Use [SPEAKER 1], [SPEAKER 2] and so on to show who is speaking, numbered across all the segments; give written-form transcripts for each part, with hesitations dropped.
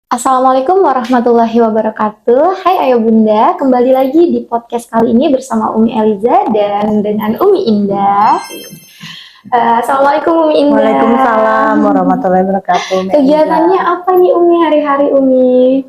[SPEAKER 1] Assalamualaikum warahmatullahi wabarakatuh. Hai Ayah Bunda, kembali lagi di podcast kali ini bersama Umi Eliza dan dengan Umi Indah. Assalamualaikum Umi Indah.
[SPEAKER 2] Waalaikumsalam warahmatullahi wabarakatuh.
[SPEAKER 1] Kegiatannya apa nih Umi hari-hari Umi?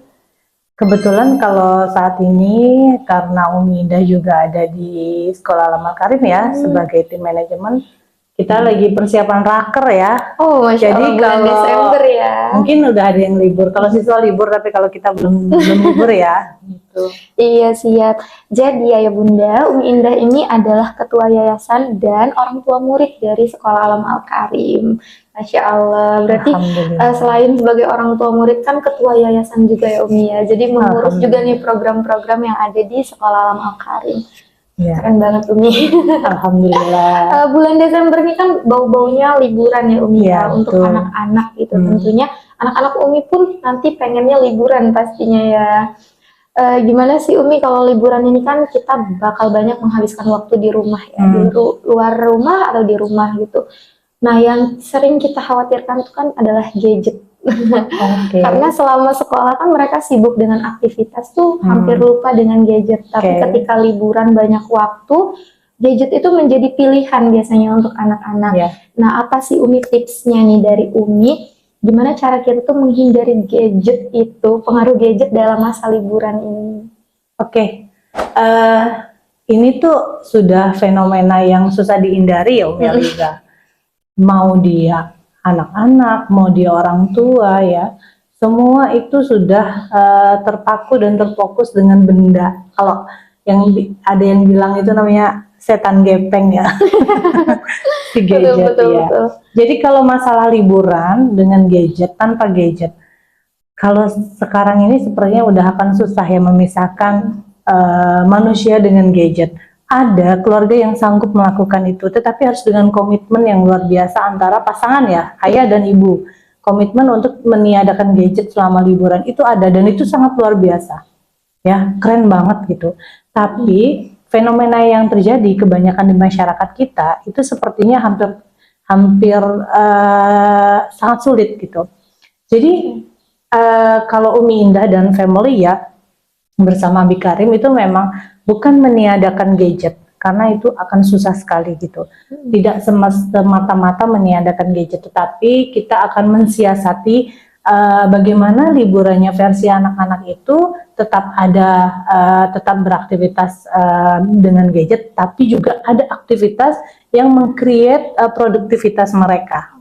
[SPEAKER 2] Kebetulan kalau saat ini karena Umi Indah juga ada di Sekolah Al Makarim ya sebagai tim manajemen, kita lagi persiapan raker ya.
[SPEAKER 1] Oh, Masya
[SPEAKER 2] Jadi
[SPEAKER 1] Allah, bulan
[SPEAKER 2] kalau
[SPEAKER 1] Desember ya.
[SPEAKER 2] Mungkin udah ada yang libur. Kalau siswa libur, tapi kalau kita belum libur ya. Gitu.
[SPEAKER 1] Iya siap. Jadi Ayah Bunda, Umi Indah ini adalah ketua yayasan dan orang tua murid dari Sekolah Alam Al Karim. Masya Allah. Berarti selain sebagai orang tua murid kan ketua yayasan juga ya Umi ya. Jadi mengurus juga nih program-program yang ada di Sekolah Alam Al Karim. Ya. Keren banget Umi.
[SPEAKER 2] Alhamdulillah.
[SPEAKER 1] Bulan Desember ini kan bau-baunya liburan ya Umi ya untuk anak-anak gitu. Tentunya anak-anak Umi pun nanti pengennya liburan pastinya ya. Gimana sih Umi kalau liburan ini kan kita bakal banyak menghabiskan waktu di rumah ya, di luar rumah atau di rumah gitu. Nah yang sering kita khawatirkan itu kan adalah gadget. Karena selama sekolah kan mereka sibuk dengan aktivitas tuh hampir lupa dengan gadget. Tapi ketika liburan banyak waktu, gadget itu menjadi pilihan biasanya untuk anak-anak. Nah apa sih Umi tipsnya nih dari Umi? Gimana cara kita tuh menghindari gadget itu, pengaruh gadget dalam masa liburan ini?
[SPEAKER 2] Ini tuh sudah fenomena yang susah dihindari ya Umi Eliza. Mau dia anak-anak, mau dia orang tua ya, semua itu sudah terpaku dan terfokus dengan benda. Kalau yang ada yang bilang itu namanya setan gepeng ya. Si gadget betul. Jadi kalau masalah liburan dengan gadget, tanpa gadget, kalau sekarang ini sepertinya udah akan susah ya memisahkan manusia dengan gadget. Ada keluarga yang sanggup melakukan itu, tetapi harus dengan komitmen yang luar biasa antara pasangan ya, ayah dan ibu. Komitmen untuk meniadakan gadget selama liburan itu ada dan itu sangat luar biasa. Ya, keren banget gitu. Tapi fenomena yang terjadi kebanyakan di masyarakat kita itu sepertinya hampir sangat sulit gitu. Jadi kalau Umi Indah dan family ya bersama Abi Karim itu memang bukan meniadakan gadget karena itu akan susah sekali gitu. Tidak semata-mata meniadakan gadget, tetapi kita akan mensiasati bagaimana liburannya versi anak-anak itu tetap ada, tetap beraktivitas dengan gadget, tapi juga ada aktivitas yang meng-create produktivitas mereka.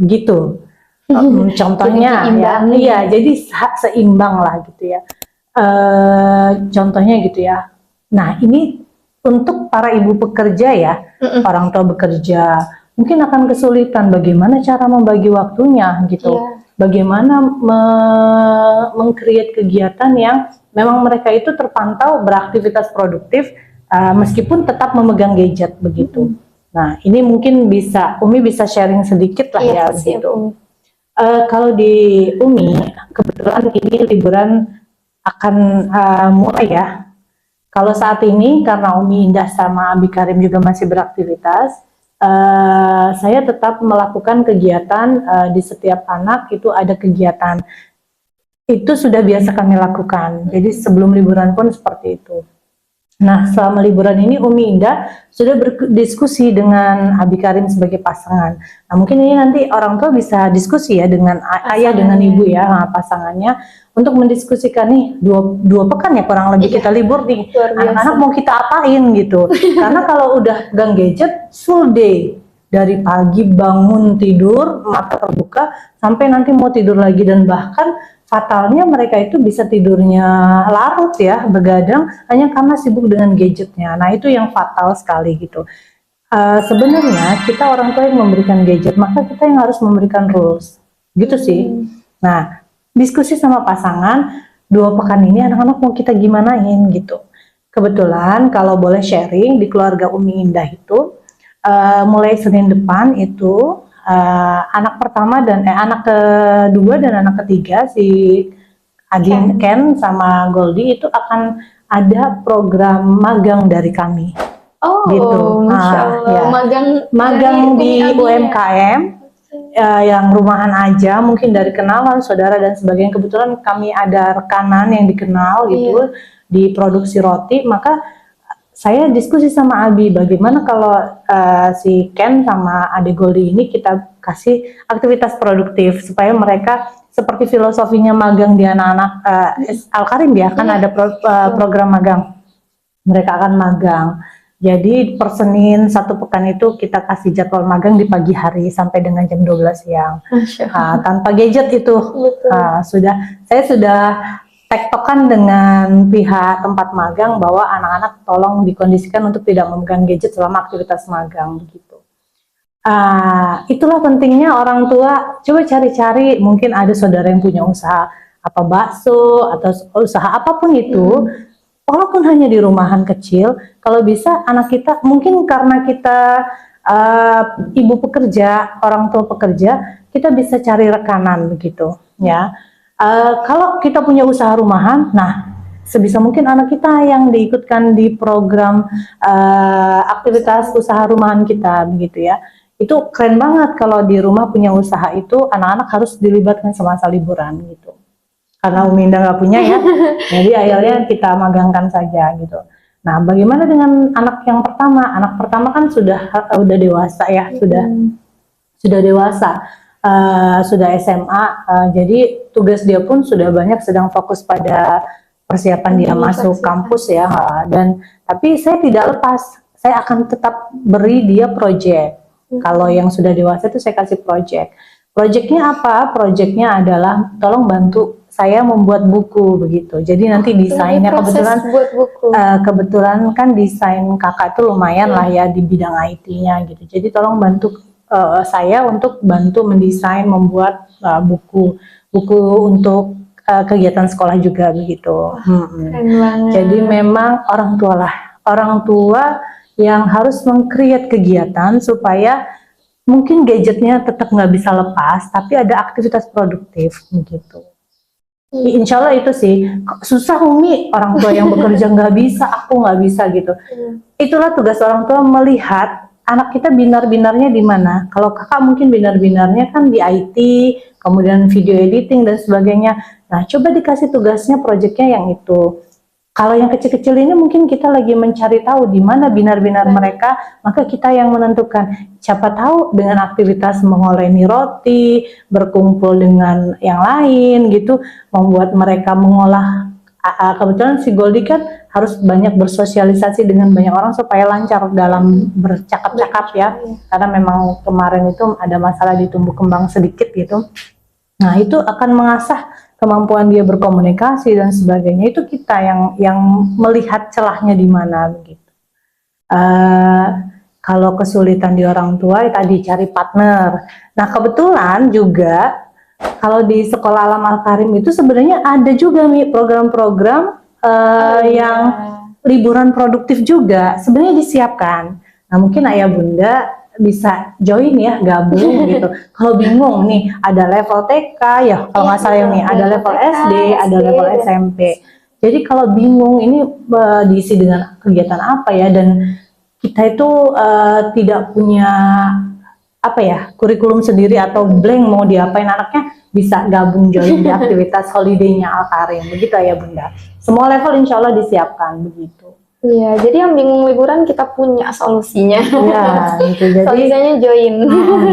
[SPEAKER 2] Gitu. Contohnya ya, jadi seimbang lah gitu ya. Contohnya gitu ya. Nah ini untuk para ibu pekerja ya, orang tua bekerja, mungkin akan kesulitan bagaimana cara membagi waktunya gitu. Bagaimana meng-create kegiatan yang memang mereka itu terpantau beraktivitas produktif meskipun tetap memegang gadget begitu. Nah ini mungkin Umi bisa sharing sedikit lah ya gitu. Kalau di Umi kebetulan ini liburan akan mulai ya. Kalau saat ini karena Umi Indah sama Abi Karim juga masih beraktivitas, saya tetap melakukan kegiatan di setiap anak itu ada kegiatan. Itu sudah biasa kami lakukan. Jadi sebelum liburan pun seperti itu. Nah selama liburan ini Umi Indah sudah berdiskusi dengan Abi Karim sebagai pasangan. Nah mungkin ini nanti orang tua bisa diskusi ya dengan ayah dengan ibu ya pasangannya untuk mendiskusikan nih dua pekan ya kurang lebih kita libur nih. Anak-anak mau kita apain gitu. Karena kalau udah pegang gadget full day. Dari pagi bangun tidur, mata terbuka, sampai nanti mau tidur lagi dan bahkan fatalnya mereka itu bisa tidurnya larut ya, begadang hanya karena sibuk dengan gadgetnya. Nah itu yang fatal sekali gitu. Sebenarnya kita orang tua yang memberikan gadget, maka kita yang harus memberikan rules, gitu sih. Nah diskusi sama pasangan, 2 pekan ini anak-anak mau kita gimanain gitu. Kebetulan kalau boleh sharing di keluarga Umi Indah itu, mulai Senin depan itu anak pertama dan anak kedua dan anak ketiga si Adin Ken sama Goldie itu akan ada program magang dari kami.
[SPEAKER 1] Oh,
[SPEAKER 2] gitu.
[SPEAKER 1] Masya Allah.
[SPEAKER 2] Ya. Magang di
[SPEAKER 1] Umi Abi ya?
[SPEAKER 2] UMKM yang rumahan aja, mungkin dari kenalan, saudara dan sebagainya. Kebetulan kami ada rekanan yang dikenal gitu di produksi roti, maka saya diskusi sama Abi, bagaimana kalau si Ken sama Ade Goldi ini kita kasih aktivitas produktif supaya mereka seperti filosofinya magang di anak-anak Al-Karim ya, kan ada program magang. Mereka akan magang. Jadi per Senin satu pekan itu kita kasih jadwal magang di pagi hari sampai dengan jam 12 siang. Tanpa gadget itu. Saya sudah tektokan dengan pihak tempat magang bahwa anak-anak tolong dikondisikan untuk tidak memegang gadget selama aktivitas magang begitu. Itulah pentingnya orang tua coba cari-cari, mungkin ada saudara yang punya usaha apa bakso atau usaha apapun itu. Walaupun hanya di rumahan kecil, kalau bisa anak kita, mungkin karena kita ibu pekerja, orang tua pekerja, kita bisa cari rekanan begitu, ya. Kalau kita punya usaha rumahan, nah sebisa mungkin anak kita yang diikutkan di program aktivitas usaha rumahan kita, begitu ya. Itu keren banget kalau di rumah punya usaha itu, anak-anak harus dilibatkan semasa liburan gitu. Karena Umi Indah nggak punya ya, jadi akhirnya kita magangkan saja gitu. Nah, bagaimana dengan anak yang pertama? Anak pertama kan sudah dewasa ya, sudah dewasa, sudah SMA. Jadi tugas dia pun sudah banyak, sedang fokus pada persiapan dia masuk kampus ya. Dan tapi saya tidak lepas, saya akan tetap beri dia project. Kalau yang sudah dewasa itu saya kasih project. Projectnya apa? Projectnya adalah tolong bantu saya membuat buku begitu. Jadi nanti desainnya kebetulan kan desain kakak itu lumayan lah ya di bidang IT-nya gitu. Jadi tolong bantu saya untuk bantu mendesain, membuat buku untuk kegiatan sekolah juga begitu. Jadi memang orang tua yang harus meng-create kegiatan supaya mungkin gadgetnya tetap nggak bisa lepas, tapi ada aktivitas produktif begitu. Insya Allah itu sih, susah Umi, orang tua yang bekerja nggak bisa, aku nggak bisa gitu. Itulah tugas orang tua, melihat anak kita binar-binarnya di mana. Kalau kakak mungkin binar-binarnya kan di IT, kemudian video editing dan sebagainya. Nah, coba dikasih tugasnya, proyeknya yang itu. Kalau yang kecil-kecil ini mungkin kita lagi mencari tahu di mana binar-binar mereka, maka kita yang menentukan. Siapa tahu dengan aktivitas mengoleni roti, berkumpul dengan yang lain gitu, membuat mereka mengolah. Kebetulan si Goldi kan harus banyak bersosialisasi dengan banyak orang supaya lancar dalam bercakap-cakap ya, karena memang kemarin itu ada masalah di tumbuh kembang sedikit gitu. Nah, itu akan mengasah kemampuan dia berkomunikasi dan sebagainya. Itu kita yang melihat celahnya di mana begitu. Kalau kesulitan di orang tua tadi cari partner. Nah, kebetulan juga kalau di sekolah Alam Al-Karim itu sebenarnya ada juga nih program-program yang liburan produktif juga sebenarnya disiapkan. Nah, mungkin ayah bunda bisa join ya, gabung gitu. Kalau bingung nih, ada level TK ya, kalau nggak salah nih, ada level SD, ada level SMP. Jadi kalau bingung ini diisi dengan kegiatan apa ya, dan kita itu tidak punya apa ya, kurikulum sendiri atau blank mau diapain anaknya, bisa gabung join di aktivitas holiday-nya Al-Karim. Begitu ya Bunda. Semua level insya Allah disiapkan begitu.
[SPEAKER 1] Iya, jadi yang bingung liburan kita punya solusinya.
[SPEAKER 2] Iya, gitu. Jadi
[SPEAKER 1] solusinya join.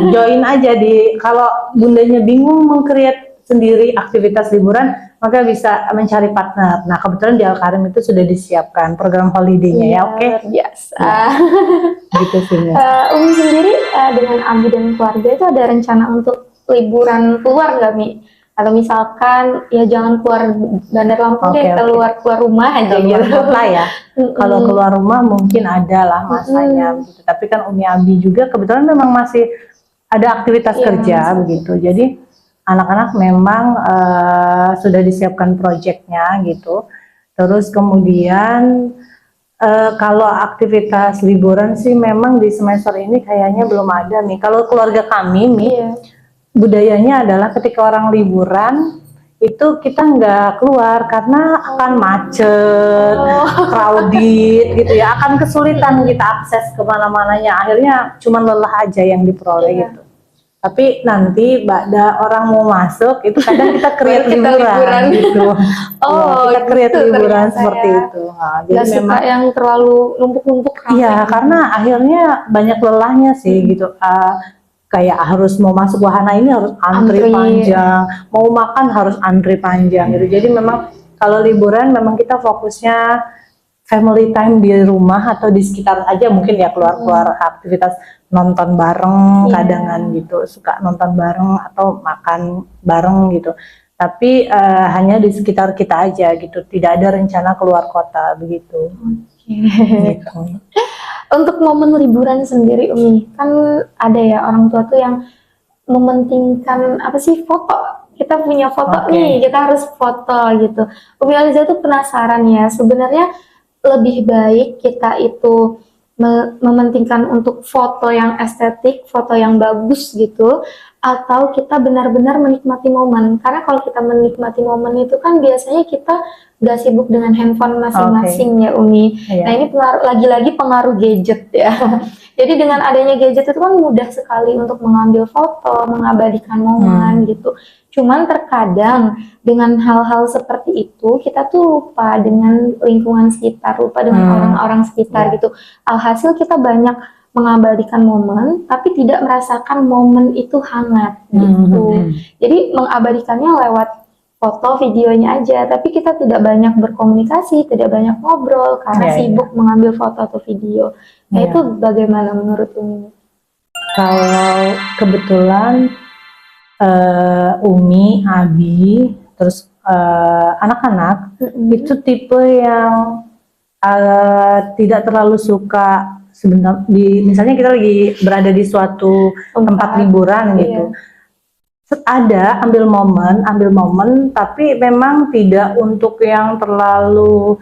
[SPEAKER 2] Join aja kalau bundanya bingung meng-create sendiri aktivitas liburan, maka bisa mencari partner. Nah, kebetulan di Al-Karim itu sudah disiapkan program holiday-nya ya, oke?
[SPEAKER 1] Biasa.
[SPEAKER 2] Gitu sih.
[SPEAKER 1] Umi sendiri dengan Abi dan keluarga itu ada rencana untuk liburan keluar nggak, Mi? Atau misalkan ya jangan keluar Bandar Lampung deh, keluar rumah aja gitu.
[SPEAKER 2] Kota ya. Kalau keluar rumah mungkin ada lah masanya gitu. Tapi kan Umi Abi juga kebetulan memang masih ada aktivitas kerja begitu. Jadi anak-anak memang sudah disiapkan proyeknya gitu. Terus kemudian kalau aktivitas liburan sih memang di semester ini kayaknya belum ada nih. Kalau keluarga kami nih budayanya adalah ketika orang liburan itu kita nggak keluar karena akan macet, crowded gitu ya, akan kesulitan kita akses kemana-mananya. Akhirnya cuma lelah aja yang diperoleh gitu. Tapi nanti ada orang mau masuk itu kadang kita create liburan gitu. Kita create
[SPEAKER 1] gitu
[SPEAKER 2] liburan
[SPEAKER 1] ternyata
[SPEAKER 2] seperti
[SPEAKER 1] ya.
[SPEAKER 2] itu.
[SPEAKER 1] Gak suka yang terlalu numpuk-numpuk.
[SPEAKER 2] Iya, karena akhirnya banyak lelahnya sih gitu. Kayak harus mau masuk wahana ini harus antri panjang, mau makan harus antri panjang gitu. Jadi memang kalau liburan memang kita fokusnya family time di rumah atau di sekitar aja, mungkin ya keluar-keluar aktivitas nonton bareng, kadangan gitu, suka nonton bareng atau makan bareng gitu. Tapi hanya di sekitar kita aja gitu, tidak ada rencana keluar kota begitu. Gitu.
[SPEAKER 1] Untuk momen liburan sendiri Umi, kan ada ya orang tua tuh yang mementingkan apa sih, foto. Kita punya foto nih, kita harus foto gitu. Umi Aliza tuh penasaran ya, sebenarnya lebih baik kita itu mementingkan untuk foto yang estetik, foto yang bagus gitu, atau kita benar-benar menikmati momen. Karena kalau kita menikmati momen itu kan biasanya kita gak sibuk dengan handphone masing-masing ya Umi. Nah ini lagi-lagi pengaruh gadget ya. Jadi dengan adanya gadget itu kan mudah sekali untuk mengambil foto, mengabadikan momen gitu. Cuman terkadang dengan hal-hal seperti itu kita tuh lupa dengan lingkungan sekitar, lupa dengan orang-orang sekitar gitu. Alhasil kita banyak mengabadikan momen tapi tidak merasakan momen itu hangat gitu. Jadi mengabadikannya lewat foto videonya aja, tapi kita tidak banyak berkomunikasi, tidak banyak ngobrol karena sibuk mengambil foto atau video. Nah itu bagaimana menurut Umi?
[SPEAKER 2] Kalau kebetulan Umi, Abi, terus anak-anak itu tipe yang tidak terlalu suka misalnya kita lagi berada di suatu tempat liburan gitu. Ada ambil momen, tapi memang tidak untuk yang terlalu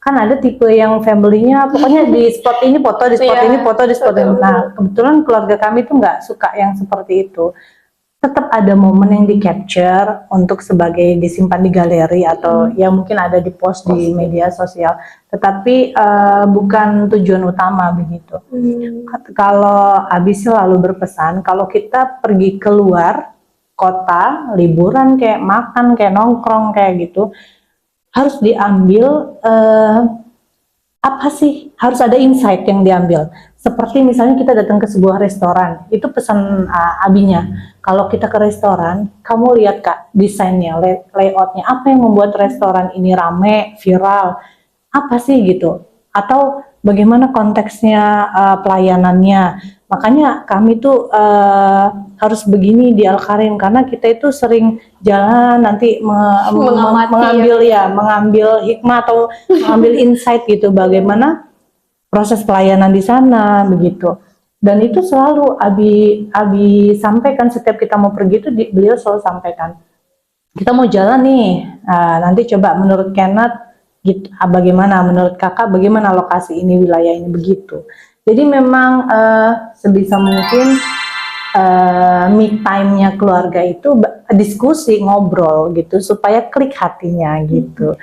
[SPEAKER 2] kan ada tipe yang family-nya pokoknya di spot ini foto, di spot ini foto, di spot ini. Nah, kebetulan keluarga kami tuh nggak suka yang seperti itu. Tetap ada momen yang di capture untuk sebagai disimpan di galeri atau ya mungkin ada di post di media sosial, tetapi bukan tujuan utama begitu. Kalau Abi selalu berpesan kalau kita pergi keluar kota liburan kayak makan kayak nongkrong kayak gitu harus diambil apa sih, harus ada insight yang diambil. Seperti misalnya kita datang ke sebuah restoran, itu pesan Abinya, kalau kita ke restoran, kamu lihat Kak, desainnya, layoutnya, apa yang membuat restoran ini rame, viral, apa sih gitu, atau bagaimana konteksnya, pelayanannya. Makanya kami tuh harus begini di Al-Karim, karena kita itu sering jalan nanti mengambil hikmah atau mengambil insight gitu, bagaimana proses pelayanan di sana begitu. Dan itu selalu Abi sampaikan setiap kita mau pergi itu beliau selalu sampaikan. Kita mau jalan nih, nanti coba menurut Kenneth gitu, bagaimana menurut kakak, bagaimana lokasi ini, wilayah ini begitu. Jadi memang sebisa mungkin me time-nya keluarga itu diskusi, ngobrol gitu supaya klik hatinya gitu.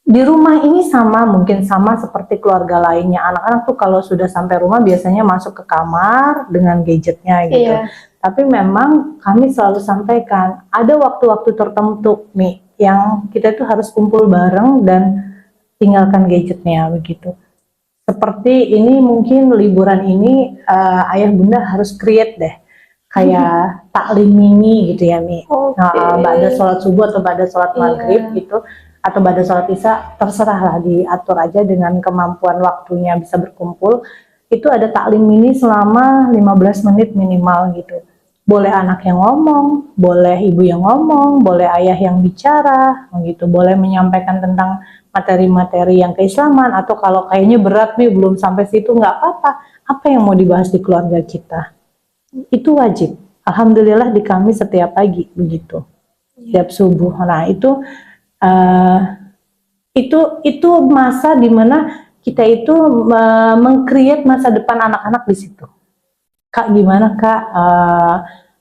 [SPEAKER 2] Di rumah ini mungkin sama seperti keluarga lainnya. Anak-anak tuh kalau sudah sampai rumah biasanya masuk ke kamar dengan gadgetnya gitu. Tapi memang kami selalu sampaikan ada waktu-waktu tertentu nih yang kita itu harus kumpul bareng dan tinggalkan gadgetnya begitu. Seperti ini mungkin liburan ini ayah bunda harus create deh kayak taklim mini gitu ya Mi. Nah, pada sholat subuh atau pada sholat maghrib gitu, atau pada sholat isya, terserahlah diatur aja dengan kemampuan waktunya bisa berkumpul. Itu ada taklim mini selama 15 menit minimal gitu. Boleh anak yang ngomong, boleh ibu yang ngomong, boleh ayah yang bicara gitu, boleh menyampaikan tentang materi-materi yang keislaman, atau kalau kayaknya berat nih belum sampai situ nggak apa-apa, apa yang mau dibahas di keluarga kita itu wajib. Alhamdulillah di kami setiap pagi begitu, setiap subuh. Nah itu masa dimana kita itu meng-create masa depan anak-anak di situ. Kak gimana Kak,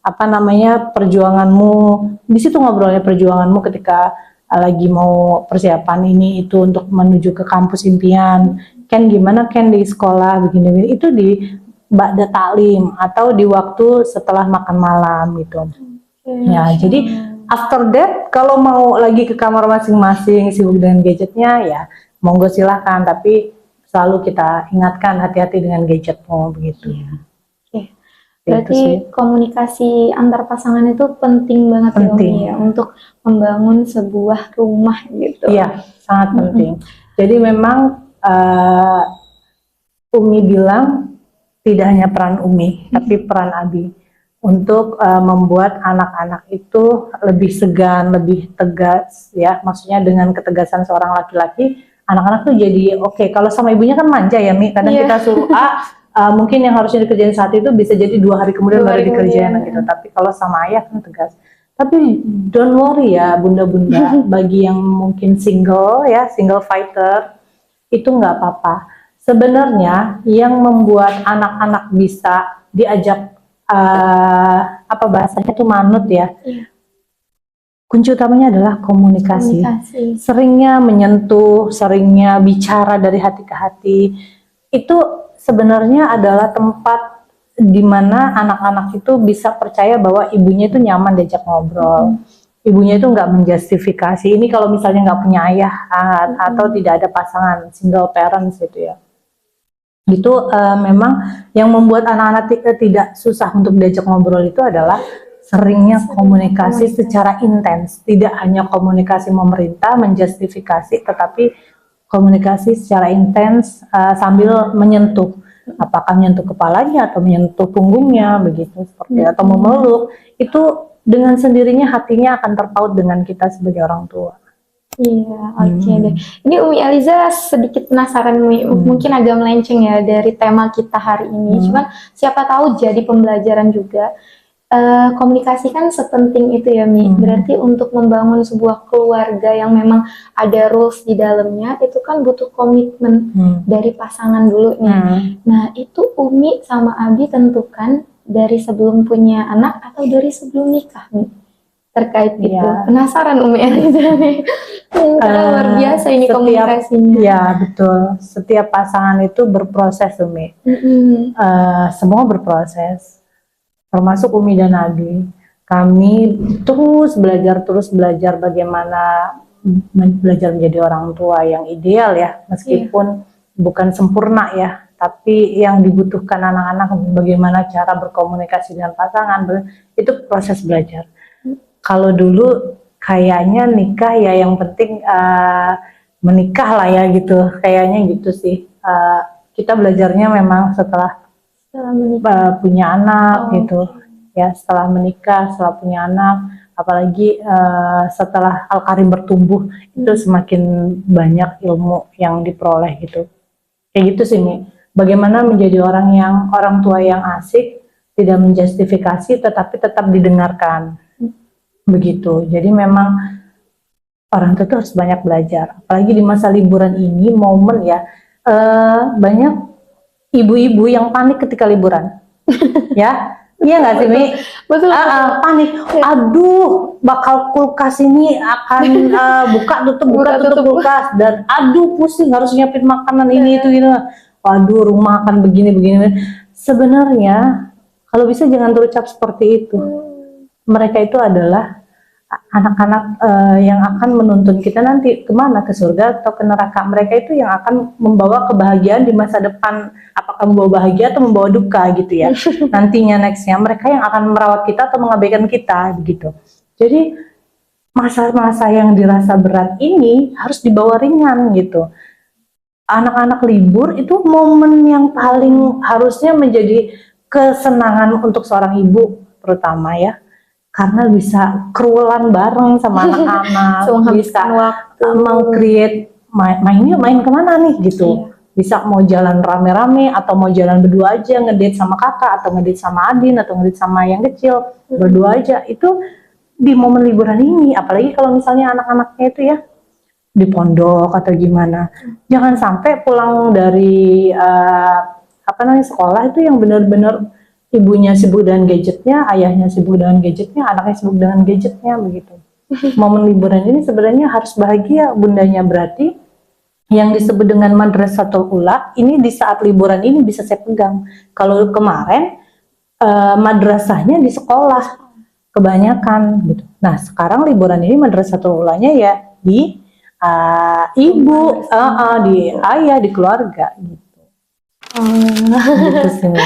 [SPEAKER 2] apa namanya perjuanganmu, di situ ngobrolnya perjuanganmu ketika lagi mau persiapan ini itu untuk menuju ke kampus impian, Ken gimana Ken di sekolah begini, itu di ba'da taklim atau di waktu setelah makan malam gitu. Ya, jadi after that kalau mau lagi ke kamar masing-masing sibuk dengan gadgetnya ya monggo silahkan, tapi selalu kita ingatkan hati-hati dengan gadgetmu begitu.
[SPEAKER 1] Oke. Berarti komunikasi antar pasangan itu penting banget
[SPEAKER 2] Penting.
[SPEAKER 1] ya Umi ya untuk membangun sebuah rumah gitu.
[SPEAKER 2] Iya, sangat penting. Jadi memang Umi bilang tidak hanya peran Umi, tapi peran Abi untuk membuat anak-anak itu lebih segan, lebih tegas, ya. Maksudnya dengan ketegasan seorang laki-laki, anak-anak tuh jadi oke. Kalau sama ibunya kan manja ya, Mi. Kadang kita suruh mungkin yang harusnya dikerjain saat itu bisa jadi 2 hari kemudian baru dikerjain gitu. Tapi kalau sama ayah kan tegas. Tapi don't worry ya, bunda-bunda. Bagi yang mungkin single ya, single fighter, itu nggak apa-apa. Sebenarnya yang membuat anak-anak bisa diajak apa bahasanya itu manut ya. Kunci utamanya adalah komunikasi. Seringnya menyentuh, seringnya bicara dari hati ke hati. Itu sebenarnya adalah tempat di mana anak-anak itu bisa percaya bahwa ibunya itu nyaman diajak ngobrol. Ibunya itu nggak menjustifikasi. Ini kalau misalnya nggak punya ayah atau tidak ada pasangan, single parents gitu ya. Itu memang yang membuat anak-anak tidak susah untuk diajak ngobrol itu adalah seringnya komunikasi secara intens. Tidak hanya komunikasi memerintah, menjustifikasi, tetapi komunikasi secara intens sambil menyentuh. Apakah menyentuh kepalanya atau menyentuh punggungnya, begitu seperti atau memeluk. Itu dengan sendirinya hatinya akan terpaut dengan kita sebagai orang tua.
[SPEAKER 1] Iya, oke deh. Ini Umi Eliza sedikit penasaran, mungkin agak melenceng ya dari tema kita hari ini. Cuman siapa tahu jadi pembelajaran juga. Komunikasi kan sepenting itu ya, Mi. Berarti untuk membangun sebuah keluarga yang memang ada rules di dalamnya, itu kan butuh komitmen dari pasangan dulu nih. Nah, itu Umi sama Abi tentukan dari sebelum punya anak atau dari sebelum nikah, Mi? Terkait gitu. Penasaran Umi Eliza nih. Karena luar biasa ini komunikasinya.
[SPEAKER 2] Ya betul. Setiap pasangan itu berproses, Umi. Semua berproses. Termasuk Umi dan Abi. Kami terus belajar bagaimana belajar menjadi orang tua yang ideal ya, meskipun bukan sempurna ya. Tapi yang dibutuhkan anak-anak bagaimana cara berkomunikasi dengan pasangan, itu proses belajar. Kalau dulu kayaknya nikah ya yang penting menikah lah ya gitu, kayaknya gitu sih. Kita belajarnya memang setelah punya anak gitu ya, setelah menikah, setelah punya anak, apalagi setelah Al-Karim bertumbuh itu semakin banyak ilmu yang diperoleh gitu. Kayak gitu sih Mi. Bagaimana menjadi orang tua yang asik, tidak menjustifikasi tetapi tetap didengarkan. Begitu. Jadi memang orang tua itu harus banyak belajar. Apalagi di masa liburan ini, momen ya, banyak ibu-ibu yang panik ketika liburan. Ya, iya nggak sih, Mi?
[SPEAKER 1] Betul.
[SPEAKER 2] Panik. Aduh, bakal kulkas ini akan buka tutup kulkas, dan aduh pusing harus nyiapin makanan ini itu gitu. Waduh, rumah akan begini. Sebenarnya kalau bisa jangan terucap seperti itu. Mereka itu adalah anak-anak yang akan menuntun kita nanti kemana, ke surga atau ke neraka. Mereka itu yang akan membawa kebahagiaan di masa depan, apakah membawa bahagia atau membawa duka gitu ya. Nantinya nextnya mereka yang akan merawat kita atau mengabaikan kita begitu. Jadi masa-masa yang dirasa berat ini harus dibawa ringan gitu. Anak-anak libur itu momen yang paling harusnya menjadi kesenangan untuk seorang ibu terutama ya. Karena bisa kerulan bareng sama anak-anak, bisa meng-create main kemana nih gitu. Bisa mau jalan rame-rame atau mau jalan berdua aja, ngedate sama kakak atau ngedate sama Adin atau ngedate sama yang kecil, berdua aja. Itu di momen liburan ini, apalagi kalau misalnya anak-anaknya itu ya di pondok atau gimana. Jangan sampai pulang dari sekolah itu yang benar-benar ibunya sibuk dengan gadget gadgetnya, ayahnya sibuk dengan gadgetnya, anaknya sibuk dengan gadgetnya begitu. Momen liburan ini sebenarnya harus bahagia bundanya, berarti yang disebut dengan madrasatul ula ini di saat liburan ini bisa saya pegang. Kalau kemarin madrasahnya di sekolah kebanyakan gitu. Nah sekarang liburan ini madrasatul ulanya ya di ibu, di ayah, di keluarga gitu. Gitu sih, Mi.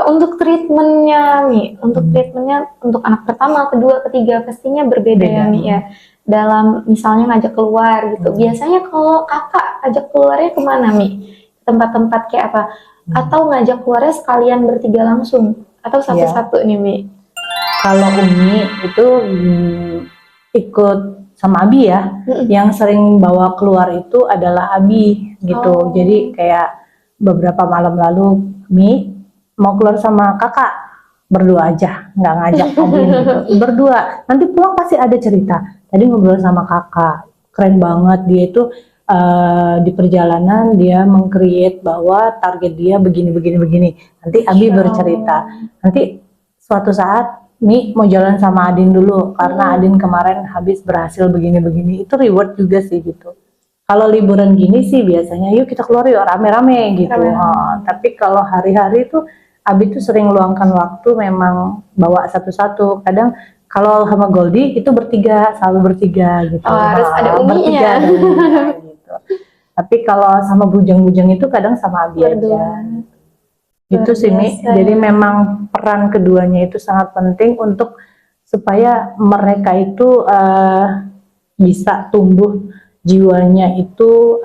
[SPEAKER 1] Untuk treatmentnya Mi, untuk anak pertama, kedua, ketiga pastinya berbeda ya Mi ya. Dalam misalnya ngajak keluar gitu. Biasanya kalau kakak ajak keluarnya kemana Mi? Tempat-tempat kayak apa? Atau ngajak keluarnya sekalian bertiga langsung? Atau satu-satu nih Mi?
[SPEAKER 2] Kalau Umi itu ikut sama Abi ya. Yang sering bawa keluar itu adalah Abi gitu. Jadi kayak beberapa malam lalu, Mi mau keluar sama kakak, berdua aja, nggak ngajak Adin gitu. Berdua, nanti pulang pasti ada cerita. Tadi ngobrol sama kakak, keren banget dia itu di perjalanan dia meng-create bahwa target dia begini. Nanti Abi bercerita. Nanti suatu saat Mi mau jalan sama Adin dulu karena Adin kemarin habis berhasil begini. Itu reward juga sih gitu. Kalau liburan gini sih biasanya yuk kita keluar yuk rame-rame gitu. Tapi kalau hari-hari itu Abi tuh sering luangkan waktu memang bawa satu-satu. Kadang kalau sama Goldie itu selalu bertiga gitu.
[SPEAKER 1] Harus ada
[SPEAKER 2] bertiga
[SPEAKER 1] uminya.
[SPEAKER 2] gitu. Tapi kalau sama bujang-bujang itu kadang sama Abi aja. Gitu sih Mi. Jadi memang peran keduanya itu sangat penting untuk supaya mereka itu bisa tumbuh jiwanya itu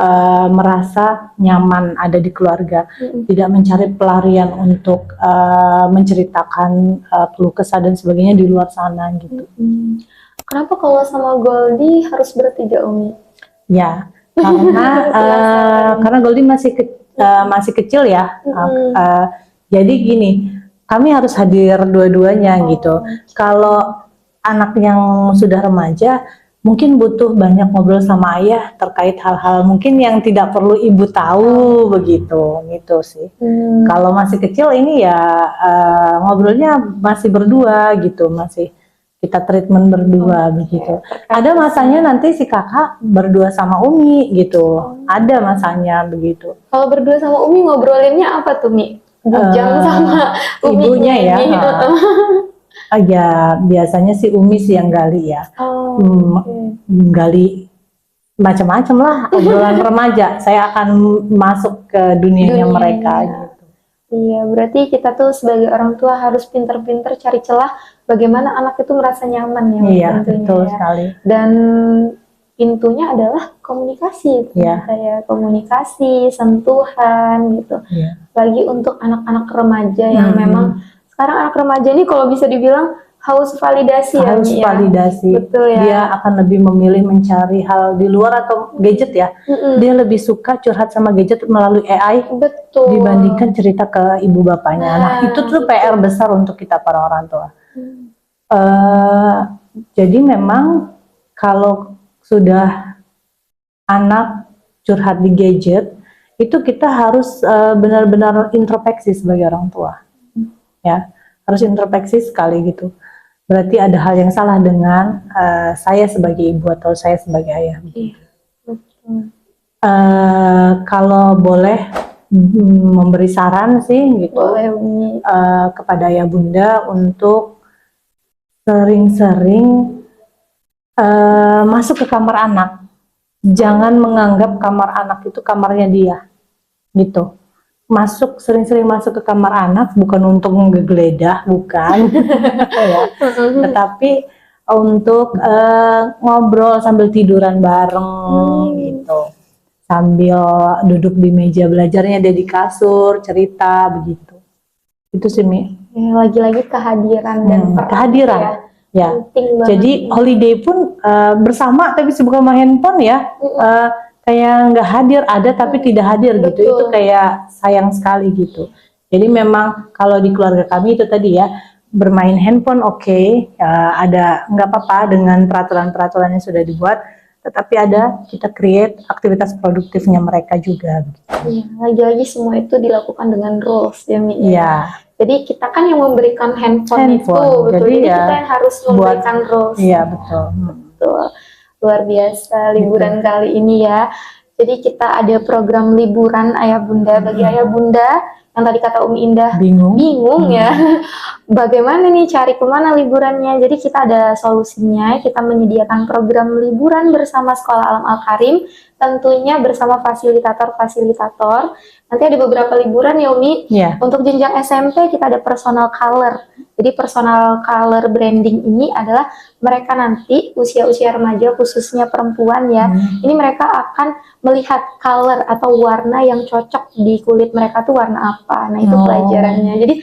[SPEAKER 2] merasa nyaman ada di keluarga, tidak mencari pelarian untuk menceritakan keluh kesah dan sebagainya di luar sana gitu.
[SPEAKER 1] Kenapa kalau sama Goldie harus bertiga Umi?
[SPEAKER 2] Ya, karena Goldie masih kecil ya, jadi gini, kami harus hadir dua-duanya gitu. Kalau anak yang sudah remaja mungkin butuh banyak ngobrol sama ayah terkait hal-hal mungkin yang tidak perlu ibu tahu begitu gitu sih. Kalau masih kecil ini ya ngobrolnya masih berdua gitu, masih kita treatment berdua begitu. Ada masanya nanti si kakak berdua sama Umi gitu, ada masanya begitu.
[SPEAKER 1] Kalau berdua sama Umi ngobrolinnya apa tuh Mi? Bujang sama
[SPEAKER 2] ibunya ya. Ya biasanya si Umi sih yang gali ya. Gali macam-macam lah obrolan remaja. Saya akan masuk ke dunianya mereka gitu.
[SPEAKER 1] Iya, berarti kita tuh sebagai orang tua harus pinter-pinter cari celah bagaimana anak itu merasa nyaman ya.
[SPEAKER 2] Iya, betul sekali.
[SPEAKER 1] Dan pintunya adalah komunikasi, kayak komunikasi, sentuhan gitu. Bagi untuk anak-anak remaja yang memang sekarang anak remaja ini kalau bisa dibilang haus validasi
[SPEAKER 2] validasi.
[SPEAKER 1] Betul ya.
[SPEAKER 2] Dia akan lebih memilih mencari hal di luar atau gadget ya. Dia lebih suka curhat sama gadget melalui AI.
[SPEAKER 1] Betul.
[SPEAKER 2] Dibandingkan cerita ke ibu bapaknya. Nah itu tuh PR besar untuk kita para orang tua. Jadi memang kalau sudah anak curhat di gadget, itu kita harus benar-benar introspeksi sebagai orang tua. Ya, harus introspeksi sekali gitu. Berarti ada hal yang salah dengan saya sebagai ibu atau saya sebagai ayah. Kalau boleh memberi saran sih gitu, kepada ayah bunda untuk sering-sering masuk ke kamar anak. Jangan menganggap kamar anak itu kamarnya dia, gitu. Sering-sering masuk ke kamar anak bukan untuk menggeledah, bukan, ya. Tetapi untuk ngobrol sambil tiduran bareng, gitu. Sambil duduk di meja belajarnya, dia di kasur, cerita, begitu. Itu sih, Mi.
[SPEAKER 1] Lagi-lagi kehadiran dan
[SPEAKER 2] kehadiran. Ya. Jadi holiday pun bersama tapi sibuk sama handphone ya. Kayak nggak hadir, ada tapi tidak hadir gitu. Itu kayak sayang sekali gitu. Jadi memang kalau di keluarga kami itu tadi ya, bermain handphone ada nggak apa-apa dengan peraturan-peraturan yang sudah dibuat, tetapi ada kita create aktivitas produktifnya mereka juga.
[SPEAKER 1] Iya, lagi-lagi semua itu dilakukan dengan rules ya Mi.
[SPEAKER 2] Iya.
[SPEAKER 1] Jadi kita kan yang memberikan handphone itu, betul.
[SPEAKER 2] Jadi
[SPEAKER 1] Jadi
[SPEAKER 2] ya
[SPEAKER 1] kita yang harus memberikan rules.
[SPEAKER 2] Iya betul.
[SPEAKER 1] Betul. Luar biasa liburan kali ini ya. Jadi kita ada program liburan ayah bunda bagi ayah bunda yang tadi kata Umi Indah bingung ya. Bagaimana nih cari kemana liburannya? Jadi kita ada solusinya. Kita menyediakan program liburan bersama Sekolah Alam Al-Karim, tentunya bersama fasilitator-fasilitator. Nanti ada beberapa liburan ya Umi. Untuk jenjang SMP kita ada personal color. Jadi personal color branding ini adalah mereka nanti usia-usia remaja khususnya perempuan ya. Ini mereka akan melihat color atau warna yang cocok di kulit mereka tuh warna apa. Nah itu pelajarannya. Jadi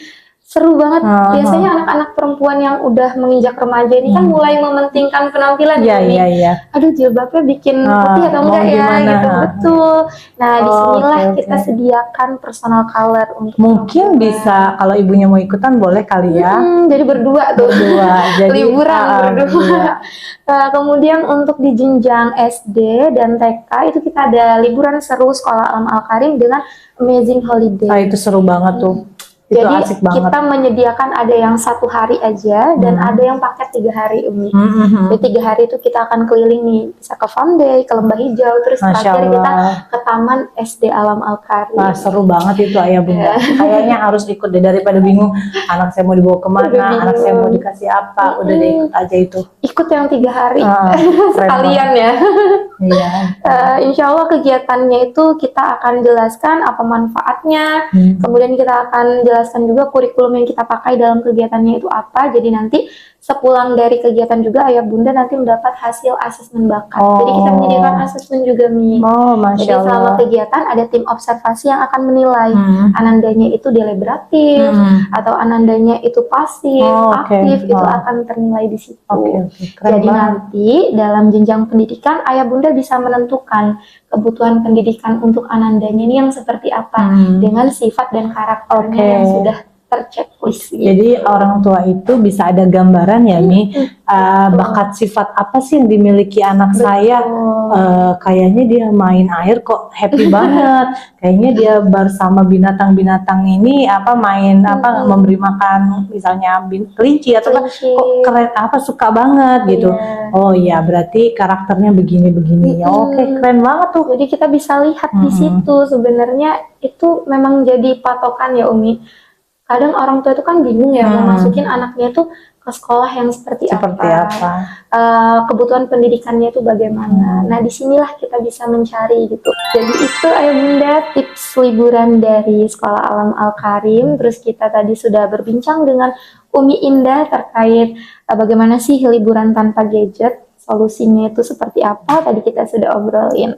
[SPEAKER 1] seru banget. Biasanya anak-anak perempuan yang udah menginjak remaja ini kan mulai mementingkan penampilan aduh jilbabnya bikin putih atau enggak ya gitu. Betul. Nah disinilah kita sediakan personal color untuk
[SPEAKER 2] mungkin bisa kalau ibunya mau ikutan boleh kali ya.
[SPEAKER 1] Jadi berdua tuh. Jadi liburan berdua. Kemudian untuk di jenjang SD dan TK itu kita ada liburan seru Sekolah Alam Al-Karim dengan Amazing Holiday.
[SPEAKER 2] Itu seru banget tuh.
[SPEAKER 1] Jadi kita menyediakan ada yang 1 hari aja dan ada yang paket 3 hari Umi. Jadi 3 hari itu kita akan keliling nih, bisa ke Farm Day, ke Lembah Hijau, terus terakhir kita ke Taman SD Alam Al-Karim.
[SPEAKER 2] Seru banget itu ayah bunda. Kayaknya harus ikut deh daripada bingung anak saya mau dibawa kemana, anak saya mau dikasih apa, udah deh ikut aja itu.
[SPEAKER 1] Ikut yang 3 hari sekalian ya. Insya Allah kegiatannya itu kita akan jelaskan apa manfaatnya, kemudian kita akan jelaskan juga kurikulum yang kita pakai dalam kegiatannya itu apa. Jadi nanti sepulang dari kegiatan juga ayah bunda nanti mendapat hasil asesmen bakat. Jadi kita menyediakan asesmen juga Mi. Jadi selama kegiatan ada tim observasi yang akan menilai anandanya itu deliberatif atau anandanya itu pasif, aktif, itu akan ternilai di situ. Jadi nanti dalam jenjang pendidikan ayah bunda bisa menentukan kebutuhan pendidikan untuk anandanya ini yang seperti apa dengan sifat dan karakternya yang sudah terchecklist.
[SPEAKER 2] Jadi orang tua itu bisa ada gambaran ya Mi, bakat sifat apa sih yang dimiliki anak saya. Kayaknya dia main air kok happy banget. Kayaknya dia bersama binatang-binatang ini main memberi makan misalnya kelinci atau kok keren suka banget gitu. Oh iya berarti karakternya begini-begini. Keren banget tuh.
[SPEAKER 1] Jadi kita bisa lihat di situ sebenarnya itu memang jadi patokan ya Umi. Kadang orang tua itu kan bingung ya mau masukin anaknya itu ke sekolah yang seperti apa. Kebutuhan pendidikannya itu bagaimana. Nah disinilah kita bisa mencari gitu. Jadi itu ayah bunda tips liburan dari Sekolah Alam Al-Karim. Terus kita tadi sudah berbincang dengan Umi Indah terkait bagaimana sih liburan tanpa gadget, solusinya itu seperti apa, tadi kita sudah obrolin.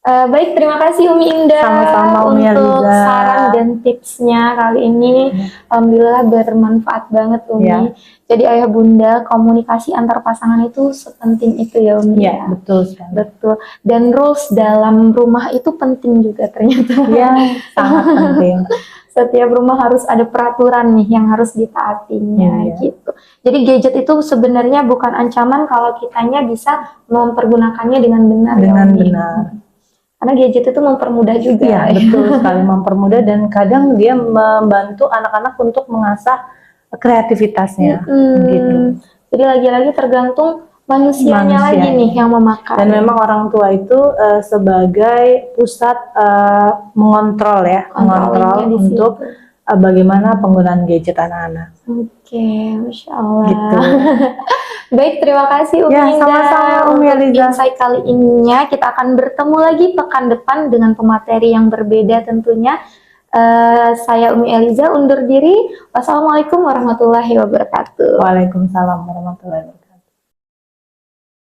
[SPEAKER 1] Baik, terima kasih Umi Indah.
[SPEAKER 2] Sama-sama Umi
[SPEAKER 1] untuk
[SPEAKER 2] Aliza.
[SPEAKER 1] saran dan tipsnya kali ini. Alhamdulillah bermanfaat banget Umi. Jadi ayah bunda, komunikasi antar pasangan itu sepenting itu ya Umi.
[SPEAKER 2] Iya, betul sekali.
[SPEAKER 1] Betul. Dan rules dalam rumah itu penting juga ternyata.
[SPEAKER 2] Iya, sangat penting.
[SPEAKER 1] Setiap rumah harus ada peraturan nih yang harus ditaatinya gitu. Jadi gadget itu sebenarnya bukan ancaman kalau kitanya bisa mempergunakannya dengan benar. Karena gadget itu mempermudah juga.
[SPEAKER 2] Iya, betul sekali mempermudah dan kadang dia membantu anak-anak untuk mengasah kreativitasnya. Gitu.
[SPEAKER 1] Jadi lagi-lagi tergantung manusianya lagi nih yang memakai.
[SPEAKER 2] Dan memang orang tua itu sebagai pusat mengontrol untuk bagaimana penggunaan gadget anak-anak.
[SPEAKER 1] Masya Allah.
[SPEAKER 2] Gitu.
[SPEAKER 1] Baik, terima kasih Umi Indah.
[SPEAKER 2] Sama-sama Umi Aliza.
[SPEAKER 1] Insight kali ini kita akan bertemu lagi pekan depan dengan pemateri yang berbeda tentunya. Saya Umi Aliza undur diri. Wassalamualaikum warahmatullahi wabarakatuh.
[SPEAKER 2] Waalaikumsalam warahmatullahi wabarakatuh.